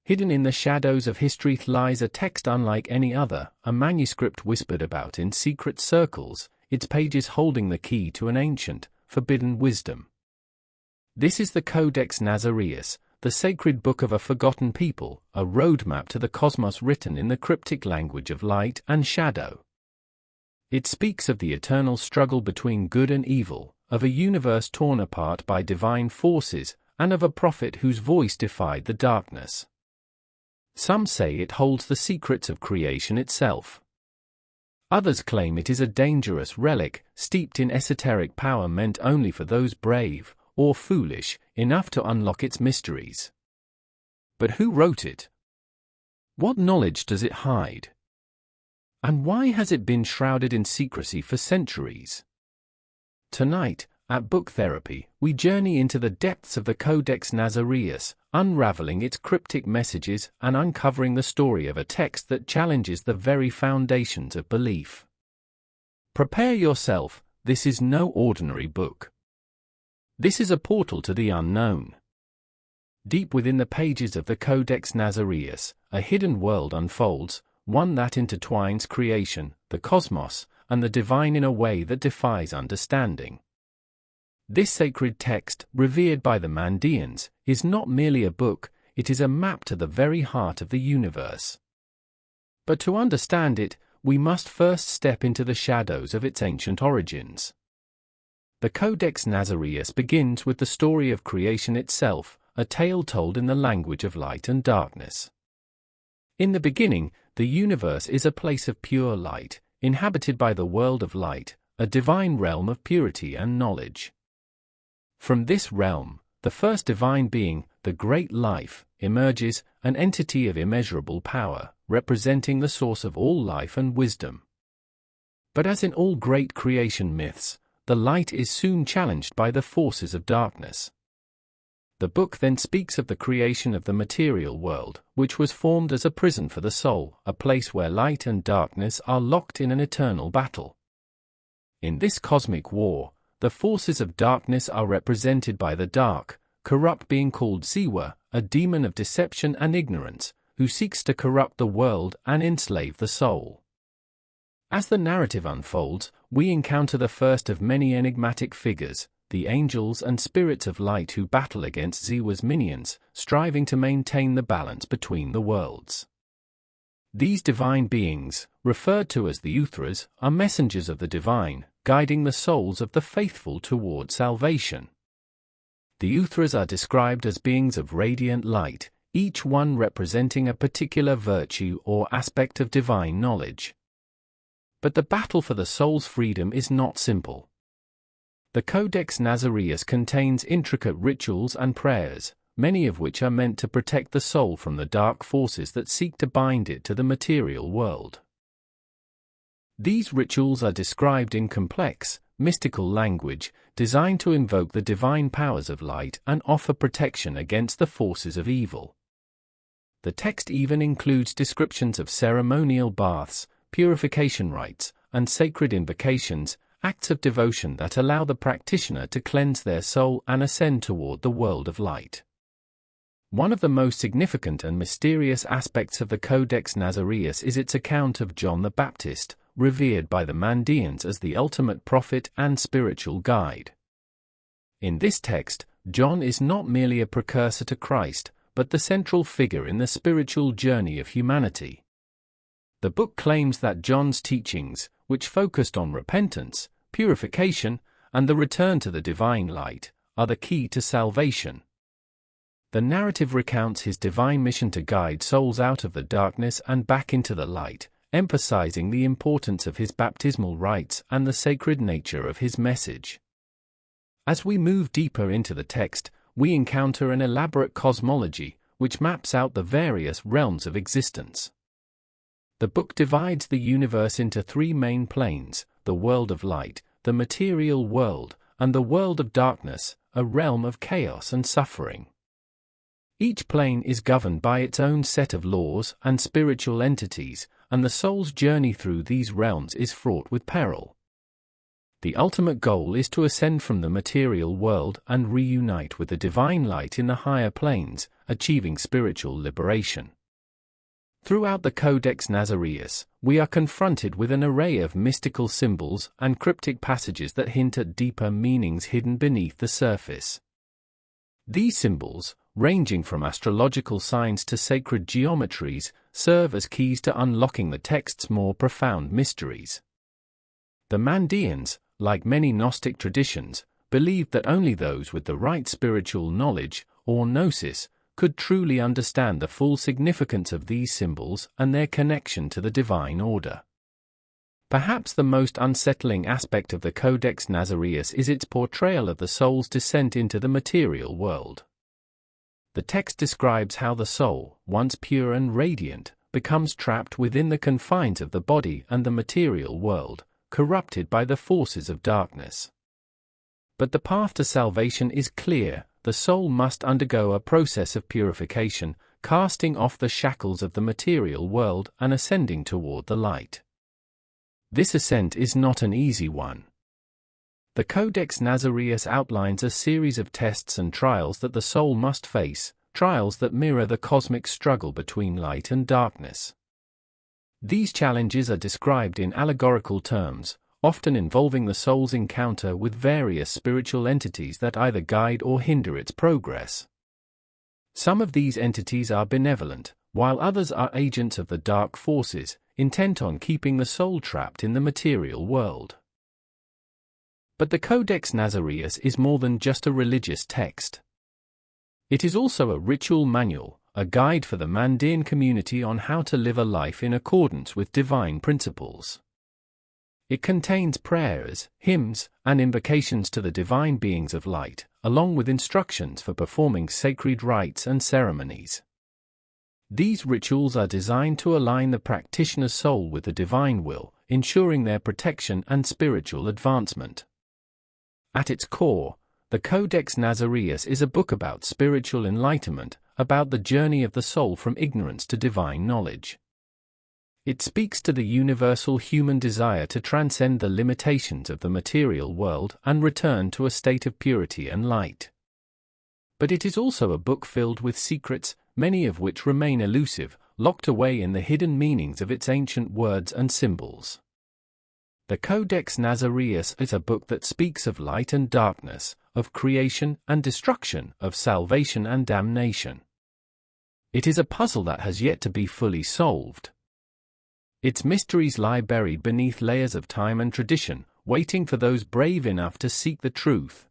Hidden in the shadows of history lies a text unlike any other, a manuscript whispered about in secret circles, its pages holding the key to an ancient, forbidden wisdom. This is the Codex Nazaraeus, the sacred book of a forgotten people, a roadmap to the cosmos written in the cryptic language of light and shadow. It speaks of the eternal struggle between good and evil, of a universe torn apart by divine forces, and of a prophet whose voice defied the darkness. Some say it holds the secrets of creation itself. Others claim it is a dangerous relic, steeped in esoteric power meant only for those brave, or foolish, enough to unlock its mysteries. But who wrote it? What knowledge does it hide? And why has it been shrouded in secrecy for centuries? Tonight, at Book Therapy, we journey into the depths of the Codex Nazaraeus, unraveling its cryptic messages and uncovering the story of a text that challenges the very foundations of belief. Prepare yourself, this is no ordinary book. This is a portal to the unknown. Deep within the pages of the Codex Nazaraeus, a hidden world unfolds, one that intertwines creation, the cosmos, and the divine in a way that defies understanding. This sacred text, revered by the Mandaeans, is not merely a book, it is a map to the very heart of the universe. But to understand it, we must first step into the shadows of its ancient origins. The Codex Nazaraeus begins with the story of creation itself, a tale told in the language of light and darkness. In the beginning, the universe is a place of pure light, inhabited by the world of light, a divine realm of purity and knowledge. From this realm, the first divine being, the great life, emerges, an entity of immeasurable power, representing the source of all life and wisdom. But as in all great creation myths, the light is soon challenged by the forces of darkness. The book then speaks of the creation of the material world, which was formed as a prison for the soul, a place where light and darkness are locked in an eternal battle. In this cosmic war, the forces of darkness are represented by the dark, corrupt being called Ziwa, a demon of deception and ignorance, who seeks to corrupt the world and enslave the soul. As the narrative unfolds, we encounter the first of many enigmatic figures, the angels and spirits of light who battle against Ziwa's minions, striving to maintain the balance between the worlds. These divine beings, referred to as the Uthras, are messengers of the divine, guiding the souls of the faithful toward salvation. The Uthras are described as beings of radiant light, each one representing a particular virtue or aspect of divine knowledge. But the battle for the soul's freedom is not simple. The Codex Nazaraeus contains intricate rituals and prayers, many of which are meant to protect the soul from the dark forces that seek to bind it to the material world. These rituals are described in complex, mystical language, designed to invoke the divine powers of light and offer protection against the forces of evil. The text even includes descriptions of ceremonial baths, purification rites, and sacred invocations, acts of devotion that allow the practitioner to cleanse their soul and ascend toward the world of light. One of the most significant and mysterious aspects of the Codex Nazaraeus is its account of John the Baptist, revered by the Mandaeans as the ultimate prophet and spiritual guide. In this text, John is not merely a precursor to Christ, but the central figure in the spiritual journey of humanity. The book claims that John's teachings, which focused on repentance, purification, and the return to the divine light, are the key to salvation. The narrative recounts his divine mission to guide souls out of the darkness and back into the light, emphasizing the importance of his baptismal rites and the sacred nature of his message. As we move deeper into the text, we encounter an elaborate cosmology, which maps out the various realms of existence. The book divides the universe into three main planes: the world of light, the material world, and the world of darkness, a realm of chaos and suffering. Each plane is governed by its own set of laws and spiritual entities, and the soul's journey through these realms is fraught with peril. The ultimate goal is to ascend from the material world and reunite with the divine light in the higher planes, achieving spiritual liberation. Throughout the Codex Nazaraeus, we are confronted with an array of mystical symbols and cryptic passages that hint at deeper meanings hidden beneath the surface. These symbols, ranging from astrological signs to sacred geometries, serve as keys to unlocking the text's more profound mysteries. The Mandaeans, like many Gnostic traditions, believed that only those with the right spiritual knowledge, or gnosis, could truly understand the full significance of these symbols and their connection to the divine order. Perhaps the most unsettling aspect of the Codex Nazaraeus is its portrayal of the soul's descent into the material world. The text describes how the soul, once pure and radiant, becomes trapped within the confines of the body and the material world, corrupted by the forces of darkness. But the path to salvation is clear. The soul must undergo a process of purification, casting off the shackles of the material world and ascending toward the light. This ascent is not an easy one. The Codex Nazaraeus outlines a series of tests and trials that the soul must face, trials that mirror the cosmic struggle between light and darkness. These challenges are described in allegorical terms, often involving the soul's encounter with various spiritual entities that either guide or hinder its progress. Some of these entities are benevolent, while others are agents of the dark forces, intent on keeping the soul trapped in the material world. But the Codex Nazaraeus is more than just a religious text. It is also a ritual manual, a guide for the Mandaean community on how to live a life in accordance with divine principles. It contains prayers, hymns, and invocations to the divine beings of light, along with instructions for performing sacred rites and ceremonies. These rituals are designed to align the practitioner's soul with the divine will, ensuring their protection and spiritual advancement. At its core, the Codex Nazaraeus is a book about spiritual enlightenment, about the journey of the soul from ignorance to divine knowledge. It speaks to the universal human desire to transcend the limitations of the material world and return to a state of purity and light. But it is also a book filled with secrets, many of which remain elusive, locked away in the hidden meanings of its ancient words and symbols. The Codex Nazaraeus is a book that speaks of light and darkness, of creation and destruction, of salvation and damnation. It is a puzzle that has yet to be fully solved. Its mysteries lie buried beneath layers of time and tradition, waiting for those brave enough to seek the truth.